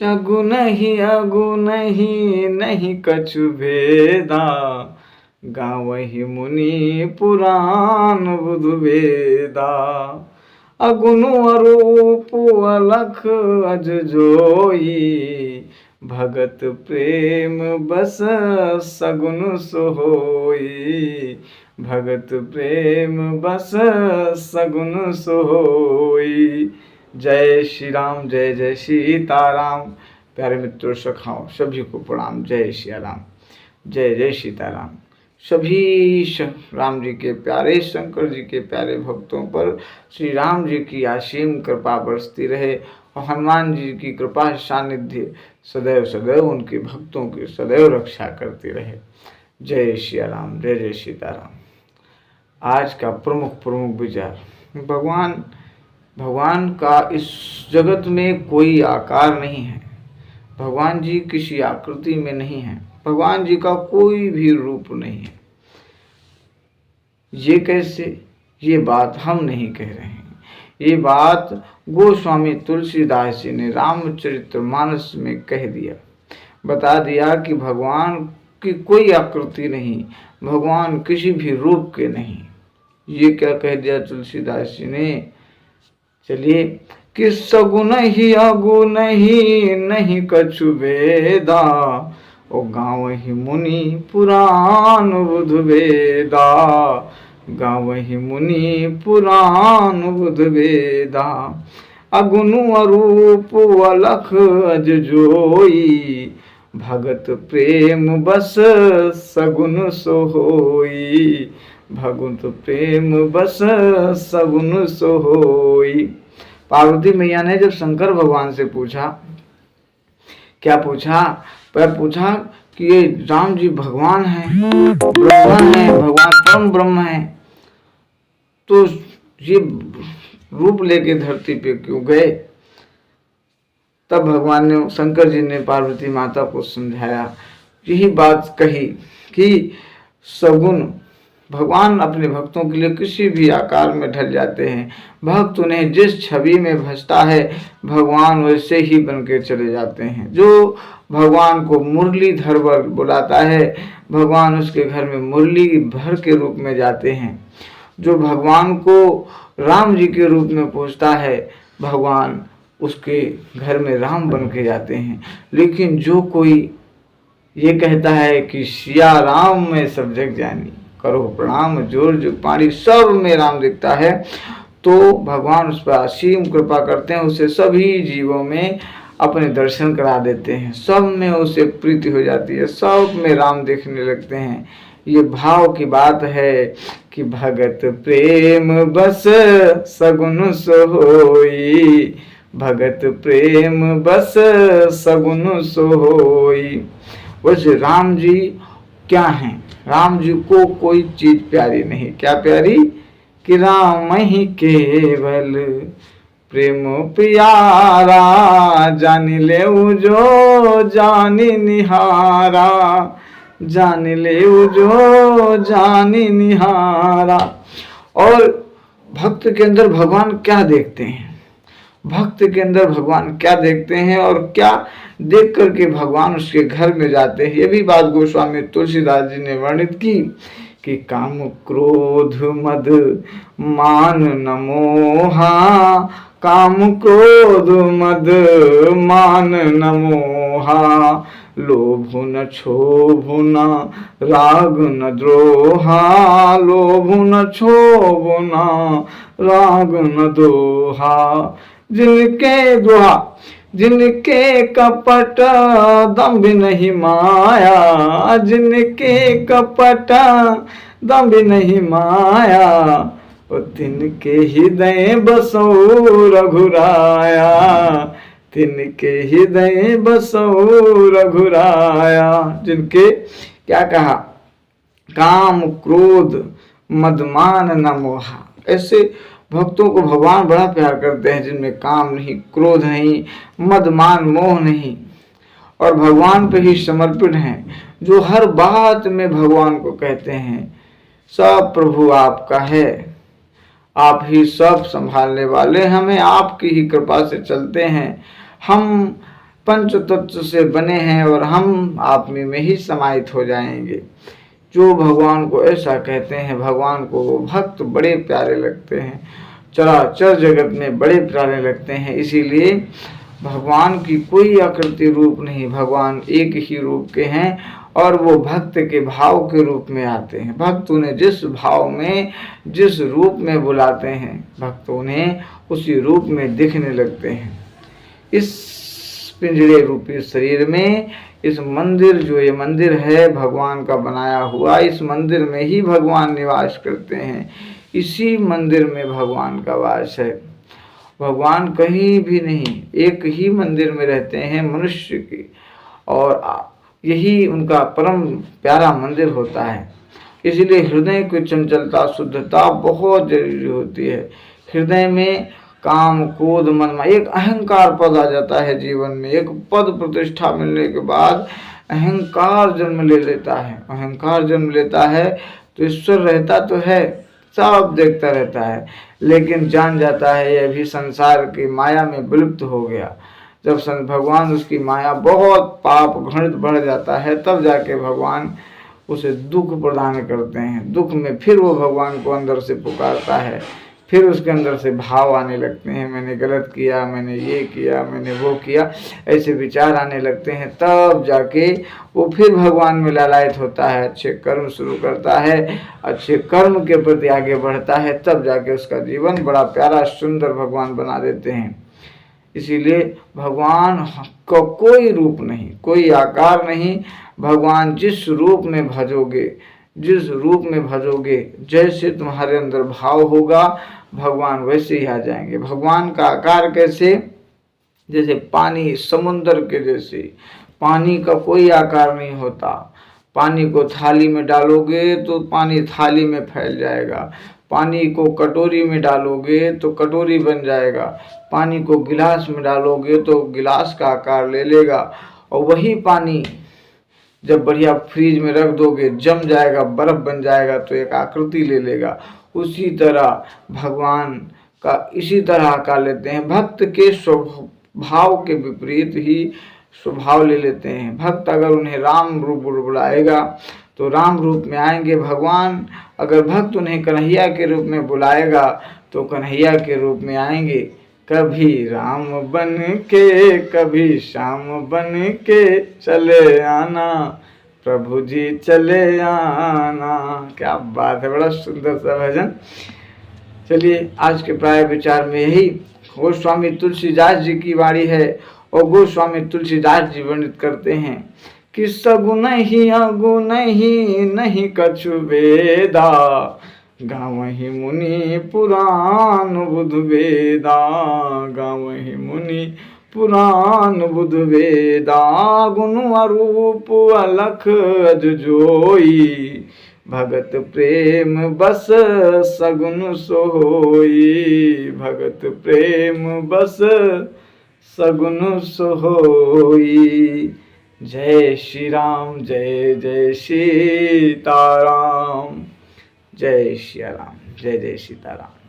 सगुन ही अगुन ही नहीं कछु भेदा, गावहि मुनि पुराण बुध वेदा। अगुनु अरूप अलख अज जोई, भगत प्रेम बस सगुन सोई। भगत प्रेम बस सगुन सोई। जय श्री राम, जय जय सीताराम। प्यारे मित्रों, सखाओ, सभी को प्रणाम। जय श्री राम, जय जय सीताराम। सभी राम जी के प्यारे, शंकर जी के प्यारे भक्तों पर श्री राम जी की असीम कृपा बरसती रहे और हनुमान जी की कृपा सानिध्य सदैव सदैव उनके भक्तों की सदैव रक्षा करती रहे। जय श्री राम, जय जय सीताराम। आज का प्रमुख विचार, भगवान का इस जगत में कोई आकार नहीं है। भगवान जी किसी आकृति में नहीं है। भगवान जी का कोई भी रूप नहीं है। ये कैसे? ये बात हम नहीं कह रहे हैं। ये बात गोस्वामी तुलसीदास जी ने रामचरितमानस में कह दिया, बता दिया कि भगवान की कोई आकृति नहीं, भगवान किसी भी रूप के नहीं। ये क्या कह दिया तुलसीदास जी ने? चलिए, कि सगुन ही अगुन ही नहीं कछु भेदा, ओ गावहि मुनि पुराण बुध वेदा। गावहि मुनि पुराण बुध वेदा। अगुनु अरूप अलख अज जोई, भगत प्रेम बस सगुन सोई। भगत प्रेम बस सगुन सोई। पार्वती मैया ने जब शंकर भगवान से पूछा, क्या पूछा? पूछा कि ये राम जी भगवान हैं, ब्रह्मा हैं, भगवान परम ब्रह्म हैं, तो ये रूप लेके धरती पे क्यों गए? तब भगवान ने, शंकर जी ने पार्वती माता को समझाया, यही बात कही कि सगुन भगवान अपने भक्तों के लिए किसी भी आकार में ढल जाते हैं। भक्त उन्हें जिस छवि में भजता है, भगवान वैसे ही बन के चले जाते हैं। जो भगवान को मुरलीधर बुलाता है, भगवान उसके घर में मुरली भर के रूप में जाते हैं। जो भगवान को राम जी के रूप में पूजता है, भगवान उसके घर में राम बन के जाते हैं। लेकिन जो कोई ये कहता है कि सिया राम में सब जग जानी, करो प्रणाम जोर जुग पानी, सब में राम दिखता है, तो भगवान उस पर असीम कृपा करते हैं। उसे सभी जीवों में अपने दर्शन करा देते हैं। सब में उसे प्रीति हो जाती है, सब में राम देखने लगते हैं। ये भाव की बात है कि भगत प्रेम बस सगुन सोई। भगत प्रेम बस सगुन सोई। वैसे राम जी क्या हैं? राम जी को कोई चीज प्यारी नहीं। क्या प्यारी? कि राम ही केवल प्रेम प्यारा, जान ले जो जानी निहारा। जान ले जो जानी निहारा। और भक्त के अंदर भगवान क्या देखते हैं? भक्त के अंदर भगवान क्या देखते हैं और क्या देख करके भगवान उसके घर में जाते हैं? ये भी बात गोस्वामी तुलसीदास जी ने वर्णित की कि काम क्रोध मद मान न मोहा। काम क्रोध मद मान न मोहा। लोभ न क्षोभ न राग न द्रोहा। लोभ न क्षोभ न राग न द्रोहा। जिनके कपट दंभ नहीं माया। जिनके कपट दंभ नहीं माया, तिनके हृदय बसो रघुराया। तिनके हृदय बसो रघुराया। जिनके क्या कहा? काम क्रोध मदमान न मोहा। ऐसे भक्तों को भगवान बड़ा प्यार करते हैं, जिनमें काम नहीं, क्रोध नहीं, मदमान मोह नहीं, और भगवान पे ही समर्पित हैं। जो हर बात में भगवान को कहते हैं, सब प्रभु आपका है, आप ही सब संभालने वाले, हमें आपकी ही कृपा से चलते हैं। हम पंच तत्व से बने हैं और हम आप में ही समाहित हो जाएंगे। जो भगवान को ऐसा कहते हैं, भगवान को वो भक्त बड़े प्यारे लगते हैं, चराचर जगत में बड़े प्यारे लगते हैं। इसीलिए भगवान की कोई आकृति रूप नहीं, भगवान एक ही रूप के हैं और वो भक्त के भाव के रूप में आते हैं। भक्त उन्हें जिस भाव में, जिस रूप में बुलाते हैं, भक्त उन्हें उसी रूप में दिखने लगते हैं। इस पिंजड़े रूपी शरीर में, इस मंदिर, जो ये मंदिर है भगवान का बनाया हुआ, इस मंदिर में ही भगवान निवास करते हैं। इसी मंदिर में भगवान का वास है। भगवान कहीं भी नहीं, एक ही मंदिर में रहते हैं मनुष्य की, और यही उनका परम प्यारा मंदिर होता है। इसलिए हृदय की चंचलता, शुद्धता बहुत जरूरी होती है। हृदय में काम, क्रोध, मन, एक अहंकार पद आ जाता है जीवन में। एक पद प्रतिष्ठा मिलने के बाद अहंकार जन्म ले लेता है। अहंकार जन्म लेता है तो ईश्वर रहता तो है, सब देखता रहता है, लेकिन जान जाता है यह भी संसार की माया में विलुप्त हो गया। जब भगवान, उसकी माया बहुत पाप घृणित बढ़ जाता है, तब जाके भगवान उसे दुख प्रदान करते हैं। दुख में फिर वो भगवान को अंदर से पुकारता है, फिर उसके अंदर से भाव आने लगते हैं, मैंने गलत किया, मैंने ये किया, मैंने वो किया, ऐसे विचार आने लगते हैं। तब जाके वो फिर भगवान में लालायित होता है, अच्छे कर्म शुरू करता है, अच्छे कर्म के प्रति आगे बढ़ता है, तब जाके उसका जीवन बड़ा प्यारा सुंदर भगवान बना देते हैं। इसीलिए भगवान का कोई रूप नहीं, कोई आकार नहीं। भगवान जिस रूप में भजोगे, जिस रूप में भजोगे, जैसे तुम्हारे अंदर भाव होगा, भगवान वैसे ही आ जाएंगे। भगवान का आकार कैसे? जैसे पानी समुद्र के जैसे। पानी का कोई आकार नहीं होता। पानी को थाली में डालोगे तो पानी थाली में फैल जाएगा, पानी को कटोरी में डालोगे तो कटोरी बन जाएगा, पानी को गिलास में डालोगे तो गिलास का आकार ले लेगा, और वही पानी जब बढ़िया फ्रीज में रख दोगे जम जाएगा, बर्फ बन जाएगा, तो एक आकृति ले लेगा। उसी तरह भगवान का इसी तरह आकार लेते हैं। भक्त के स्वभाव के विपरीत ही स्वभाव ले लेते हैं। भक्त अगर उन्हें राम रूप बुलाएगा तो राम रूप में आएंगे भगवान, अगर भक्त उन्हें कन्हैया के रूप में बुलाएगा तो कन्हैया के रूप में आएंगे। कभी राम बन के, कभी श्याम बन के चले आना, प्रभु जी चले आना। क्या बात है, बड़ा सुंदर सा भजन। चलिए आज के प्राय विचार में यही गोस्वामी तुलसीदास जी की वाणी है, और गोस्वामी तुलसीदास जी वर्णित करते हैं कि सगुन ही अगुन ही नहीं कछु वेदा, गावहि मुनि पुराण बुध वेदा, गावहि मुनि पुराण बुध वेदा, गुण अरूप अलख अज जोई, भगत प्रेम बस सगुन सोई, भगत प्रेम बस सगुन सोई। जय श्री राम, जय जय सीताराम, जय श्री राम, जय जय सीताराम।